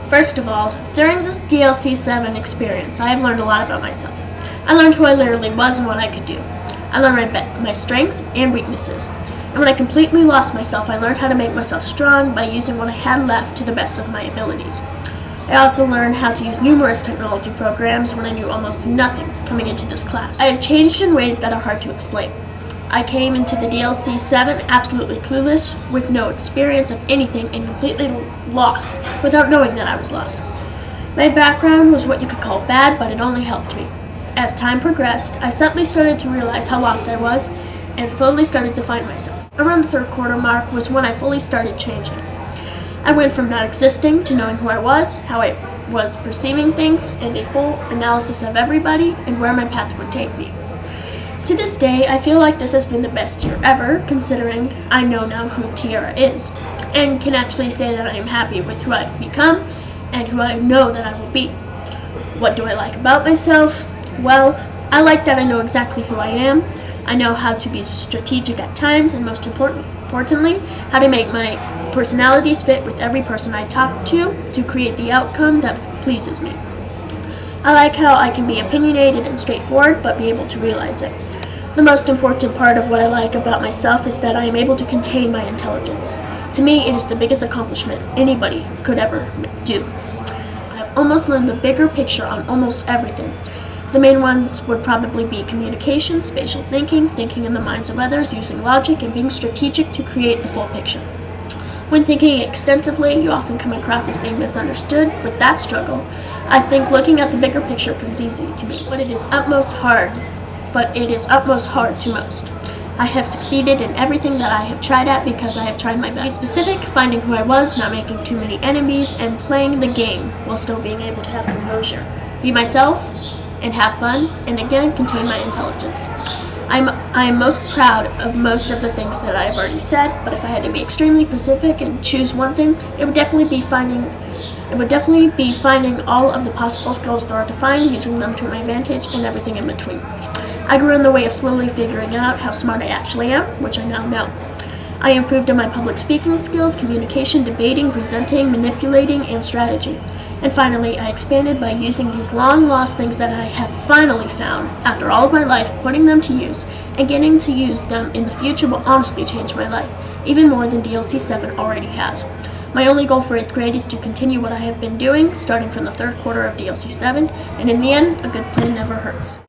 First of all, during this DLC 7 experience, I have learned a lot about myself. I learned who I literally was and what I could do. I learned my strengths and weaknesses. And when I completely lost myself, I learned how to make myself strong by using what I had left to the best of my abilities. I also learned how to use numerous technology programs when I knew almost nothing coming into this class. I have changed in ways that are hard to explain. I came into the DLC 7 absolutely clueless, with no experience of anything, and completely lost, without knowing that I was lost. My background was what you could call bad, but it only helped me. As time progressed, I suddenly started to realize how lost I was, and slowly started to find myself. Around the third quarter mark was when I fully started changing. I went from not existing to knowing who I was, how I was perceiving things, and a full analysis of everybody and where my path would take me. To this day, I feel like this has been the best year ever, considering I know now who Tiara is, and can actually say that I am happy with who I've become and who I know that I will be. What do I like about myself? Well, I like that I know exactly who I am. I know how to be strategic at times, and most importantly, how to make my personalities fit with every person I talk to create the outcome that pleases me. I like how I can be opinionated and straightforward, but be able to realize it. The most important part of what I like about myself is that I am able to contain my intelligence. To me, it is the biggest accomplishment anybody could ever do. I've almost learned the bigger picture on almost everything. The main ones would probably be communication, spatial thinking, thinking in the minds of others, using logic, and being strategic to create the full picture. When thinking extensively, you often come across as being misunderstood. With that struggle, I think looking at the bigger picture comes easy to me, but it is utmost hard to most. I have succeeded in everything that I have tried at because I have tried my best. Be specific, finding who I was, not making too many enemies, and playing the game while still being able to have composure. Be myself and have fun, and again, contain my intelligence. I am most proud of most of the things that I've already said, but if I had to be extremely specific and choose one thing, it would definitely be finding all of the possible skills there are to find, using them to my advantage, and everything in between. I grew in the way of slowly figuring out how smart I actually am, which I now know. I improved on my public speaking skills, communication, debating, presenting, manipulating, and strategy. And finally, I expanded by using these long-lost things that I have finally found, after all of my life, putting them to use, and getting to use them in the future will honestly change my life, even more than DLC 7 already has. My only goal for 8th grade is to continue what I have been doing, starting from the third quarter of DLC 7, and in the end, a good plan never hurts.